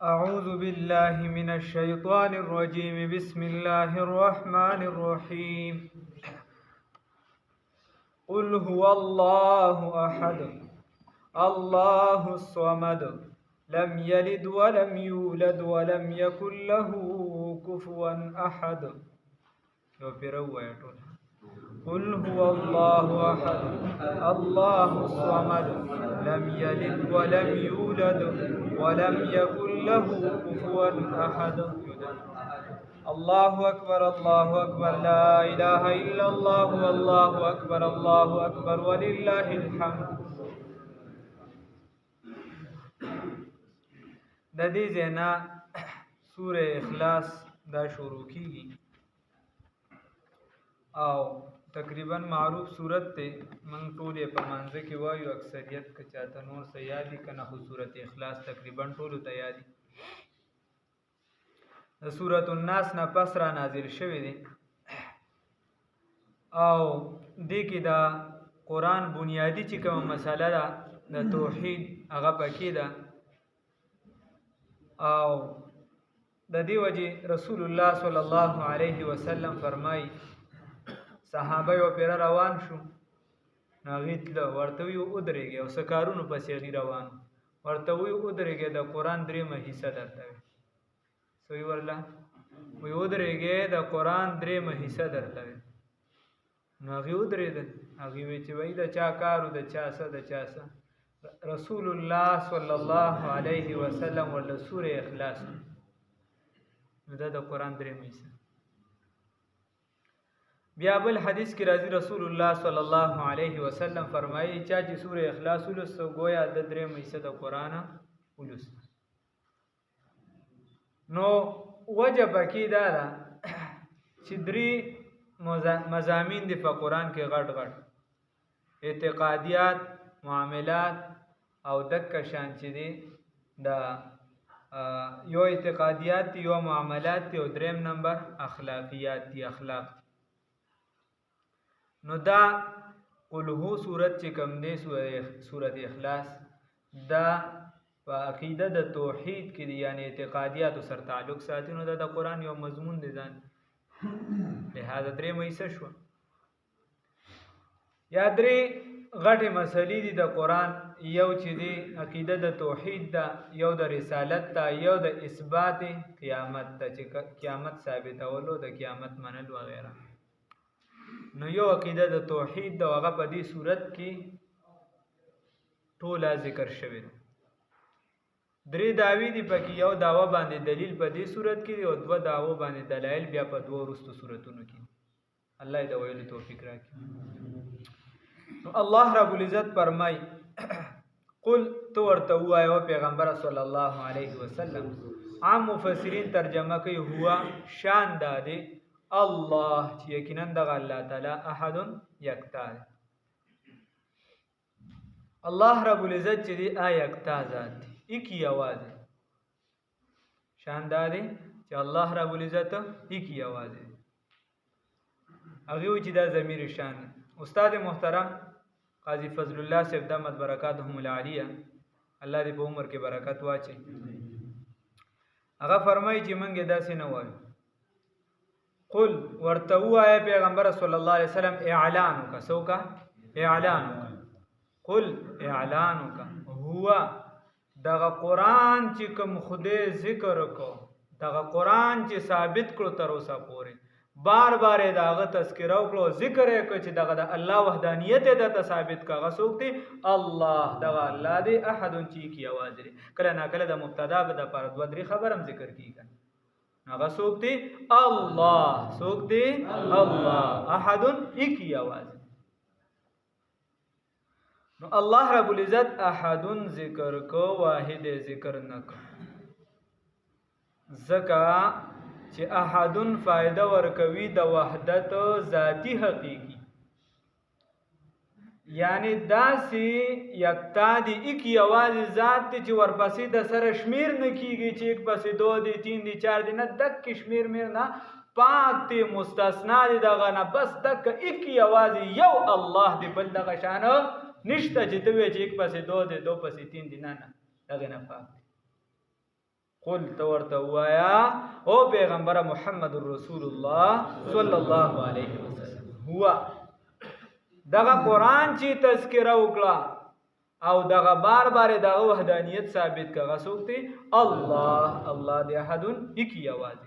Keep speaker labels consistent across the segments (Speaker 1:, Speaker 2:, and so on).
Speaker 1: أعوذ بالله من الشيطان الرجيم بسم الله الرحمن الرحيم قل هو الله أحد الله الصمد لم يلد ولم يولد ولم يكن له كفوا أحد قل هو الله أحد الله الصمد لم يلد ولم يولد ولم يكن له كفوا أحد الله أكبر لا إله إلا الله والله أكبر ولله الحمد. د دې ځنا سوره اخلاص دا شروع کیږي او تقریبا معروف صورت ته من ټول په منځ کې وایو اکثریت که چاته نور څه یادي کنه خو سوره اخلاص تقریبا ټول ته یادي. د سوره الناس نه پس را نازل شوی دی او دې کې دا قران بنیادی چې کوم مسله ده د توحید هغه پکې ده او د دې وجه رسول الله صلی الله علیه وسلم فرمای صحابه یو پیر روان شو ناغیت له ورته یو ودرېږي او سکارونو پسې غی روان ورته یو ودرېږي د قران درېمه حصہ درته سوی ورلا وی ودرېږي د قران درېمه حصہ درته ناغي ودرېدل هغه وی چې وای د چا کارو د چا څه د چا څه رسول الله صلی الله علیه وسلم ول سوره اخلاص دا د قران درېمه حصہ. بیا بل حدیث کې راځي رسول الله صلی الله علیه وسلم فرمایي چې سوره اخلاص ولس گویا د درېمه حصہ د قران ولس نو وجب کې دا چې درې مضامین د قرآن کې غټ غټ اعتقادیات معاملات او دک شان چې دي دا یو اعتقادیات یو معاملات او دریم نمبر اخلاقیات دي اخلاق. نو دا قل هو سورت چې کوم دی سورت اخلاص دا په عقیده د توحید کې دي یعنی اعتقادیات سره تعلق ساتي. نو دا د قران یو مضمون دی ځان لہذا درې مېسه شو یا درې غټه مسلې دي د قران یو چې دی عقیده د توحید دا یو د رسالت دا یو د اثبات قیامت دا چې قیامت ثابتولو د قیامت منل وغیرہ. نو یو عقیده د توحید دا هغه په دې صورت کې ټول ذکر شوی دی. درې داوی دی پکې یو داوا باندې دلیل په دې صورت کې او دوه داوا باندې دلایل بیا په دوه وروستو صورتونو کې. الله دې ویلو توفیق راکړي. نو الله رب العزت فرمای قل تو ورته وایو پیغمبر صلی الله علیه وسلم عام مفسرین ترجمه کوي هوا شان داده الله چې یقینا د الله تعالی احد یکتا. الله رب العزت چې دی یکتا ذات دی ایکی आवाज شاندار چې الله رب العزت ایکی आवाज هغه چې دا ضمیر شان. استاد محترم قاضی فضل الله صاحب دامت برکاتهم العالیه الله دې په عمر کې برکت واچي هغه فرمایي چې مونږه داسې نه وایو. قل ورته وایي پیغمبر صلی الله علیه وسلم اعلان وکسوکا اعلان قل اعلان وک هو دغه قرآن چې کوم خدای ذکر کو دغه قرآن چې ثابت کړو تر اوسه پورې بار بار داغه تذکره وکړو ذکر یې کو چې دغه د الله وحدانیت د ثابت کاغه څوک دی الله دغه الله دی احد چې کی आवाज لري کله نا کله د مبتدا به د پر دوه درې خبرم ذکر کیږي هغه څوک دی الله څوک دی الله احد کی आवाज. نو الله رب العزت احدن ذکر کو واحد ذکر نکو زکا چې احدن فائدہ ورکوي د وحدت ذاتی حقیقی یعنی داسی یکتا دی ایکی आवाज ذات چې ورپسې د سره شمیر نکیږي چې یک پسې 2 دی 3 دی 4 دی نه دک شمیر میر نه پاک تی مستثنا دی دغه نه بس دک ایکی आवाज یو الله دی بل دغه شان نشته چې ته وې چې یک پسې 2 دی 2 پسې 3 دی نه دغه نه پاک. قل تورته وایا او پیغمبر محمد رسول الله صلی الله علیه وسلم هو دغه قرآن چې تذکره وکړه او دغه بار بار دغه وحدانیت ثابت کړه څوک دی الله دی احدن اکی یوازې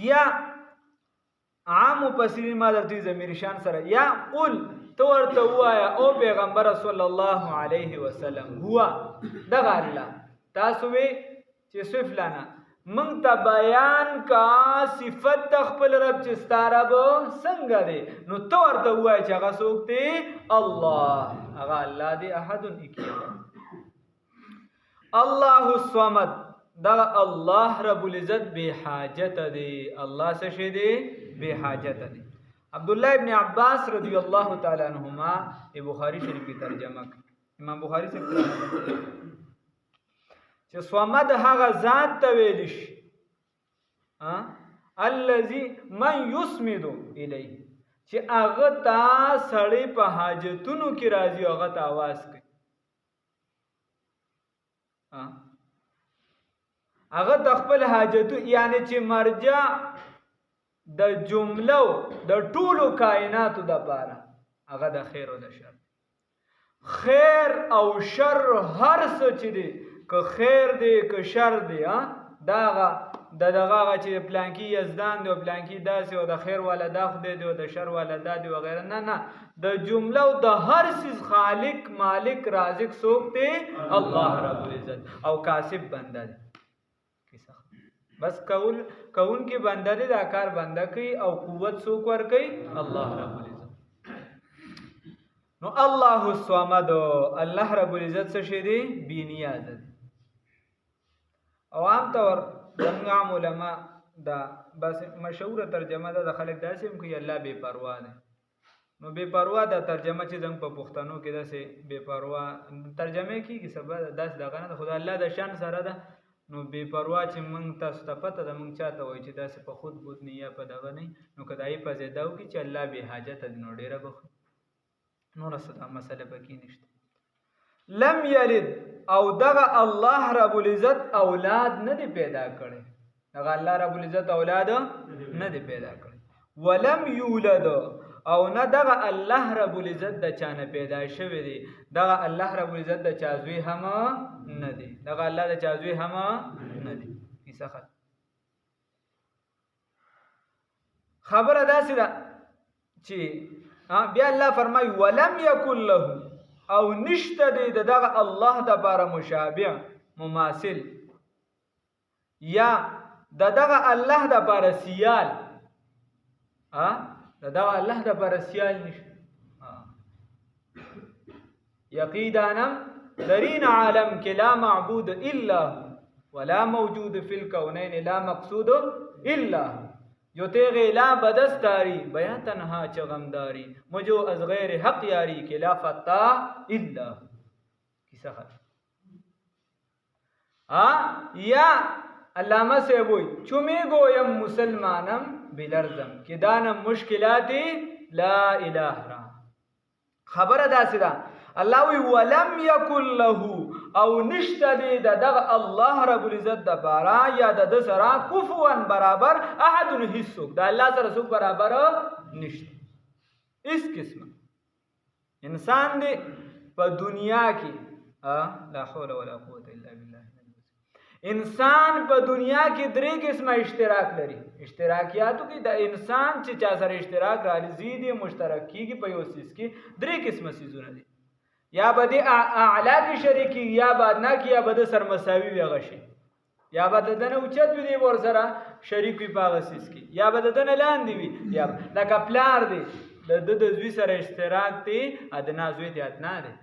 Speaker 1: یا عام مفسرین ما درته ضمیر شان سره یا قل تو ورته وایا او پیغمبر صلی الله علیه وسلم هو دغه الله تاسو وی چې صفلانه مونږ ته بیان کا صفت د خپل رب چې ستاره به څنګه دی نو تو ورته وای چې هغه څوک دی الله هغه الله دی احد اکی الله الصمد دا الله رب العزت به حاجت دی الله څه شي دی به حاجت دی عبد الله ابن عباس رضی الله تعالی عنہما بخاری شریف کی ترجمه امام بخاری سے چې صمد هغه ذات ته ویل شي الذي من يسمد الیه چې هغه تا سړی په حاجتونو کې راځي هغه ته आवाज کوي هغه د خپل حاجتو یعنی چې مرجع د جملو د ټولو کائناتو د پاره هغه د خیر او د شر خیر او شر هر څه چې دی که خیر دی که شر دی داغه دغه چې پلانکی یزدان دی او پلانکی داسې او د خیر والا دا خدای دی او د شر والا دا دی وغیرہ نه د جمله او د هر څه خالق مالک رازق څوک دی الله رب العزت او کاسب بنده دی بس کون کې بنده دی دا کار بنده کوي او قوت څوک ور کوي الله رب العزت نو الله الصمد الله رب العزت څه شي دی بی نیاز دی او عام طور څنګه علماء دا بس مشهور ترجمه ده د خلک داسې هم کوي الله بے پروا ده نو بے پروا دا ترجمه چې زنګ په پښتنو کې داسې بے پروا ترجمه کیږي سبا داس دغه نه خدای الله د شان سره ده نو بے پروا چې مونږ تاسو ته پته ده مونږ چاته وای چې داسې په خود بود نه یا په دغه نه نو کداې په زیداو کې چې الله به حاجت نو ډیره بخ نور څه مسله پکې نشته لم یلد او دغه الله رب العزت اولاد نه دی پیدا کړي دغه الله رب العزت اولاد نه دی پیدا کړي ولم یولد او نه دغه الله رب العزت د چانه پیدا شوی دی دغه الله رب العزت د چازوی هم نه دی دغه الله د چازوی هم نه دی کیسه خبره داسې ده چې بیا الله فرمای ولم یکن له او نشته دی دغه الله د بار مشابه مماثل یا دغه الله د بار سیال دغه الله د بار سیال نشته یقیدانا درین عالم کې لا معبود الا ولا موجود فی الکونین لا مقصود الا جو تیغ لا بدستاری بیا تنها چغمداری مجھو از غیر حق یاری کہ لا فتح الا کیسا خط یا علامہ سے بوئی چمی گویم مسلمانم بلرزم کہ دانم مشکلاتی لا الہ را خبر ادا سدا اللہ وی ولم یکن له او نشته دی دغه الله رب العزت د بارا یا د سرا کفوا برابر احد هیڅوک د الله سره څوک برابر نشته اس قسم انسان دی په دنیا کې لا حول ولا قوت الا بالله انسان په دنیا کې درې قسمه اشتراک لري اشتراکیاتو کې د انسان چې چا سره اشتراک راځي دي مشترک کیږي په یو سیس کې درې قسمه سيزونه دي یا بده اعلی کی شریکی یا بدنا کی یا بده سر مساوی وی غشي یا بده دنه اوچت وی ور سره شریک وی پاغسیس کی یا بده دنه لاندې وی یا لکه پلار دی د زوی سره اشتراک دی ادنا زوی دی ادنا دی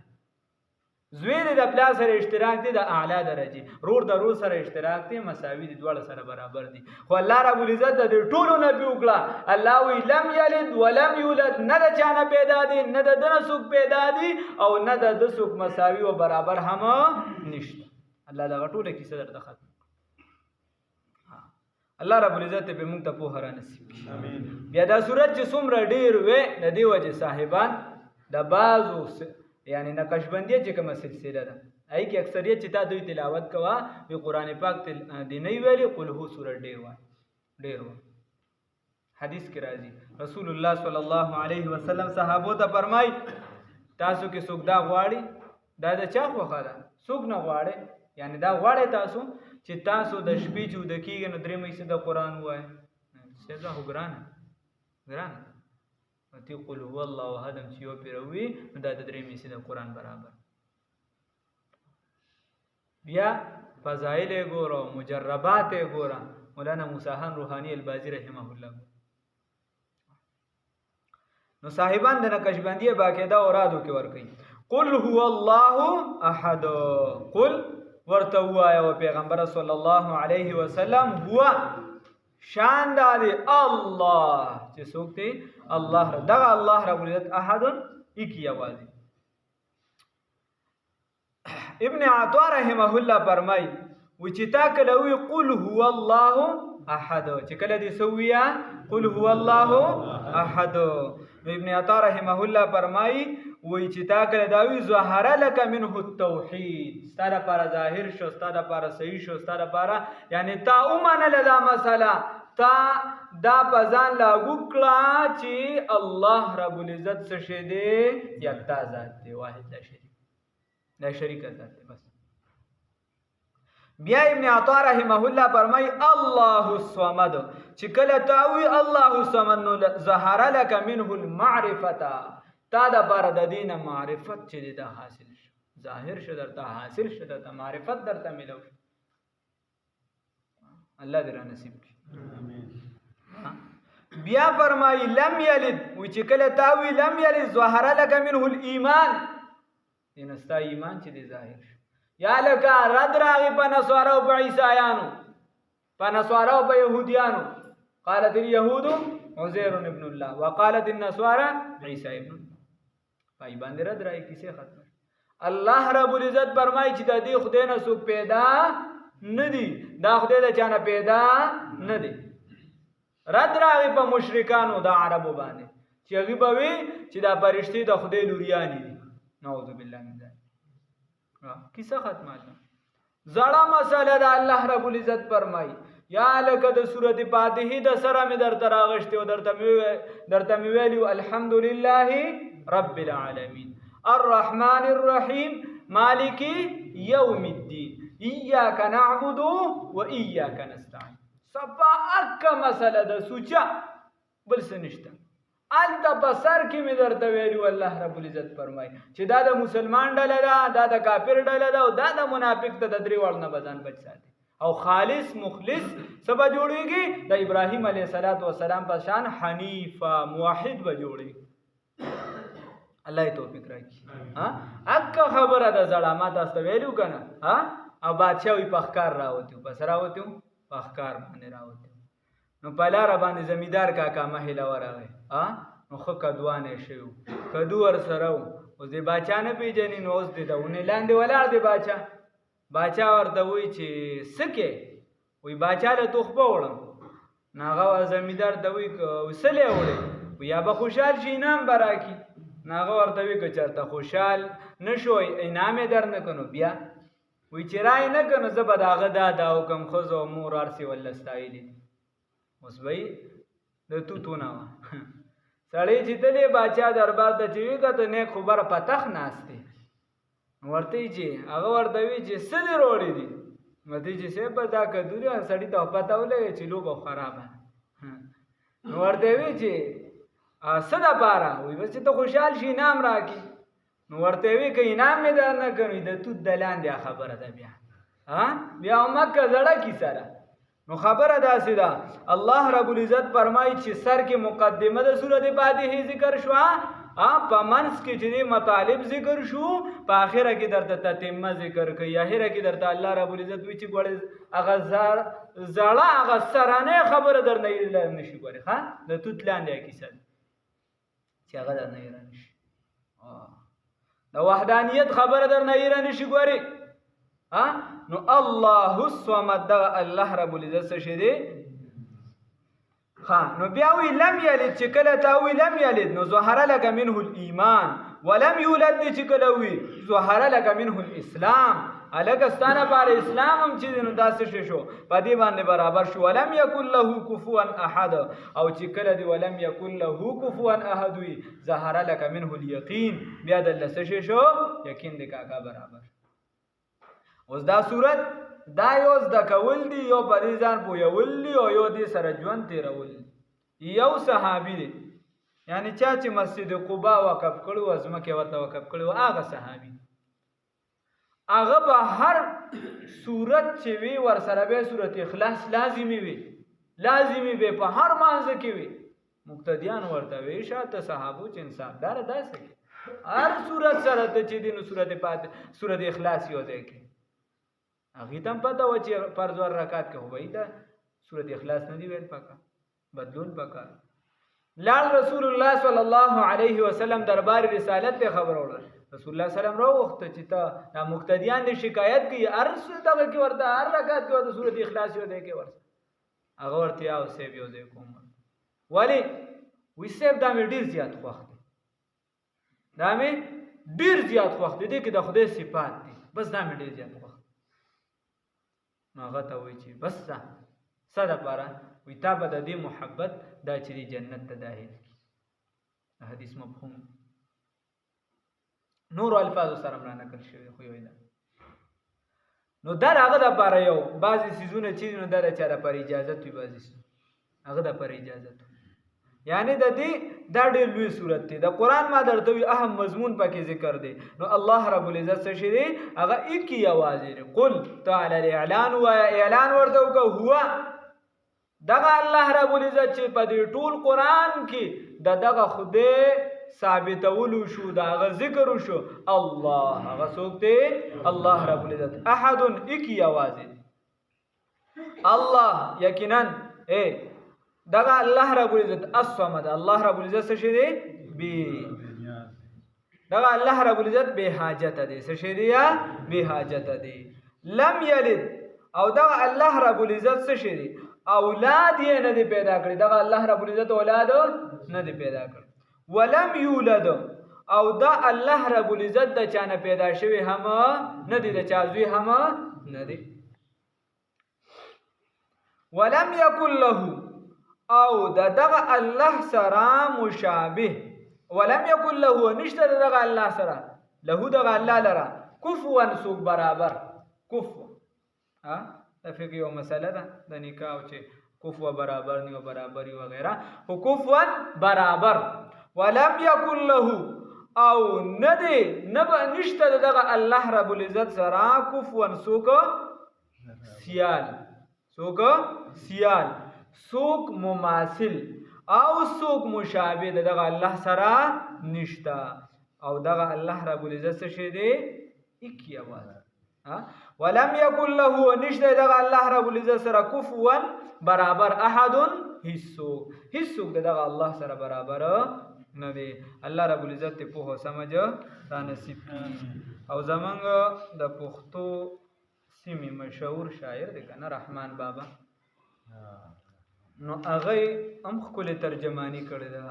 Speaker 1: زوی دی د پلار سره اشتراک دی د اعلی درجه رور د رور سره اشتراک دی مساوی دی دواړه سره برابر دی خو الله رب العزت د ټولو نبی وکړه الله وی لم یلد ولم یولد نه د چانه پیدا دی نه د دنه څوک پیدا دی او نه د څوک مساوی او برابر هم نشته الله دا ټوله کیسه درته ختم الله رب العزت به موږ ته په هر نصیب امين بیا دا صورت چې څومره ډیر وې د دې وجه صاحبان د بازو یعنی نقشبندیه چې کومه سلسله ده ای کې اکثریت چې تا دوی تلاوت کوا وی قران پاک دی نه ویلي قل هو سورۃ ډیر و حدیث کې راځي رسول الله صلی الله علیه وسلم صحابو ته فرمای تاسو کې څوک دا غواړي دا د چا خوخه ده څوک نه غواړي یعنی دا غواړي تاسو چې تاسو د شپې چې د کېږي نو درې مې د قران وای څه هو ګران ته قل هو الله احد چې یو پیروي نو دا د درې مې د قران برابر بیا فضائل ګورو مجربات ګورو مولانا موسی خان روحانی البازی رحمه الله نو صاحبان د نقشبندیه باقاعده اورادو کې ور کوي قل هو الله احد قل ورته وایا او پیغمبر صلی الله علیه وسلم هو شان د الله چې څوک دی الله دغه الله رب العزت احد اکی आवाज ابن عطا رحمه الله فرمای و چې تا کله وی قل هو الله احد چې کله دې سویا قل هو الله احد ابن عطا رحمه الله فرمای وی چې تا کله دا وی ظهر لك منه التوحید ستاره پر ظاهر شو ستاره پر صحیح شو ستاره پر یعنی تا اومنه لدا مساله تا دا پزان لاگو کړه چې الله رب العزت څه شه دی یکتا ذات دی واحد لا شریک ذات دی بس بیا ابن عطا رحمه الله فرمای الله الصمد چې کله تاوی الله الصمد نو ظهر لك منه المعرفه تا دا بار د دینه معرفت چې دا حاصل شو ظاهر شو درته حاصل شو درته معرفت درته ملو الله دې را نصیب کړي بیا فرمای لم یلد و چې کله تاوی لم یلد ظهر لك منه الايمان انستا ایمان چې دی ظاهر شو یا لکه رد راغی په نصارا او په عیسایانو په نصارا او په يهوديانو قالت اليهود عزير ابن الله وقالت النصارى عيسى ابن الله پای باندې رد راغی کیسه ختم الله رب العزت فرمایي چې د دې خدای نه څوک پیدا ندی دا خدای د چانه پیدا ندی رد راغی په مشرکانو د عربو باندې چې هغه به وي چې دا فرشتي د خدای لوریانی دي نعوذ بالله من ذلک کیسه ختمه ده زړه مساله د الله رب العزت فرمای یا لکه د سورته فاتحه د سره می در تراغشته او درته می ویلو الحمدلله رب العالمین الرحمن الرحیم مالک یوم الدین ایاک نعبد و ایاک نستعین صفا اک مساله د سوچا بل سنشته الته بسر کې می درته ویلو الله رب العزت فرمای چې دا د مسلمان ډله ده دا د کافر ډله ده او دا د منافق ته د درې وړ نه بزن بچ ساتي او خالص مخلص سبا جوړيږي د ابراهيم عليه السلام په شان حنیفه موحد به جوړيږي الله توفیق راکړي ها اک خبره د زړه تاسو ویلو کنه ها او بادشاہ وي پخکار راوته پس راوته پخکار باندې راوته نو پلار باندې زمیدار کاکا مهله ورغه ها نو خو کدوانه شو کدو ور سره او دې بچا نه پیژنې نو اوس دې دونه لاندې ولاړ دې بچا ورته وی چې سکه وی بچا له توخبه وړم ناغه زمیدار ته وی وسله وړي یا به خوشحال شي انعام براکی ناغه ورته وی که چرته خوشحال نشوي انعام در نه کنو بیا وی چرای نه کنو زبر داغه دا حکم خزو مور ارسی ولستایلی اوس وی د تو نه سړی چې تلې بچا دربار ته چوي کته نه خبره پتخ ناشته ورته چې هغه ورته وی چې سړي روړي دي مته چې څه پتا کډوري سړی ته پتا ولې چې لوګو خرابه نو ورته وی چې صدا پارا وی بس ته خوشحال شي نام راکی نو ورته وی که انعام مې در نه کوي د تو دلاندې خبره ده بیا بیا مکه زړه کی سره نو خبره داسې ده الله رب العزت فرمایي چې سر کې مقدمه د سورته فاتحه ذکر شو په منځ کې چې مطالب ذکر شو په اخره کې درته تتمه ذکر کوي اخره کې درته الله رب العزت وی چې ګوره هغه زړه هغه سرانه خبره در نه نشي ګوره ها د توت لاندې کیسه چې هغه در نه نشي د وحدانیت خبره در نه نشي ګوره نو الله الصمد دا الله رب العزت څه شه دی نو بیا وی لم یلد چې کله تا وی لم یلد نو ظهر لك منه الايمان ولم یولد دی چې کله وي ظهر لك منه الاسلام الګستانه بار اسلام هم چې نو داسې شو په دې باندې برابر شو. ولم یکن له کفوا احد او چې کله دی ولم یکن له کفوا احد وي ظهر لك منه اليقین بیا د لسه شو یقین دې کاکا برابر. اوس دا صورت دا یو د کول دی یو په ځان پویول دی او یو دې سره ژوند تیرول. یو صحابي دی یعنی چا چې مسجد قباء وقف کړو ازمکه ورته وقف کړو هغه صحابي هغه به هر صورت چې وی ور سره به صورت اخلاص لازمی وي په هر مانځ کې وي. مقتدیان ورته وی شاته صحابو چې انصافدار داسې هر صورت سره ته چې دینو صورت اخلاص یو ځای کې هغه تم پته و چې فرض ور رکعت کې وای دا صورت اخلاص نه دی ویل پکا بدلون پکا. لال رسول الله صلی الله علیه وسلم دربار رسالت ته خبر اورل. رسول الله سلام راو وخت چې تا مقتدیان دې شکایت کوي ارس دغه کې ورته هر رکعت کې ورته صورت اخلاص یو دی کې ورته هغه ورته او سیب یو ځای کوم ولی وی سیب دا مې ډیر زیات وخت دا مې ډیر زیات وخت دې کې د خدای صفات دي بس دا مې ډیر زیات وخت نو هغه ته وایي چې بس څه دپاره وایي تا به د دې محبت دا چې دی جنت ته داخل کړي. حدیث مفهوم نور الفاظ سره مړه نقل شوی خو یو نو دا هغه دپاره یو بعضې څیزونه چې نو دا د چا دپاره اجازت وي بعضې هغه دپاره اجازت وي یعنی د دې دا ډېر لوی صورت دی. د قرآن ما درته وي اهم مضمون پکې ذکر دی نو الله رب العزت څه شي دی هغه ایکي یوازې دی. قل تعالی الاعلان وایه اعلان ورته وکړه هو دغه الله رب العزت چې په دې ټول قرآن کې دغه خدای ثابتولو شو دغه ذکر شو الله هغه څوک دی الله رب العزت احد ایکي یوازې الله یقینا دغه الله رب العزت الصمد الله رب العزت څه شي دی دغه الله رب العزت به حاجت دی څه شي دی یا به حاجت دی. لم یلد او دغه الله رب العزت څه شي دی اولاد یې نه دی پیدا کړی دغه الله رب العزت اولاد نه دی پیدا کړی. ولم یولد او دا الله رب العزت د چانه پیدا شوی هم نه دی د چا زوی هم نه دی. ولم یکن له او دغه الله سره مشابه ولم یکن له نشته دغه الله سره له دغه الله لره کفوا سوق برابر کفوا دا فقه یو مسله ده د نکاح چې کفوا برابر نه برابري وغیرہ او کفوا برابر. ولم یکن له او ندی نشته دغه الله رب العزت سره کفوا سوق سیال سوق مماثل او سوق مشابه دغه الله سره نشتا او دغه الله رب العزت څه شي دی ایک یواز. ولم یکن له نشته دغه الله رب العزت سره کفوا برابر احد هیڅ دغه الله سره برابر نه دی. الله رب العزت په سمجھ را نصیب کړي. او زمونږ د پښتو سیمې مشهور شاعر دی کنه رحمان بابا نو هغه هم خپل ترجمانی کړی ده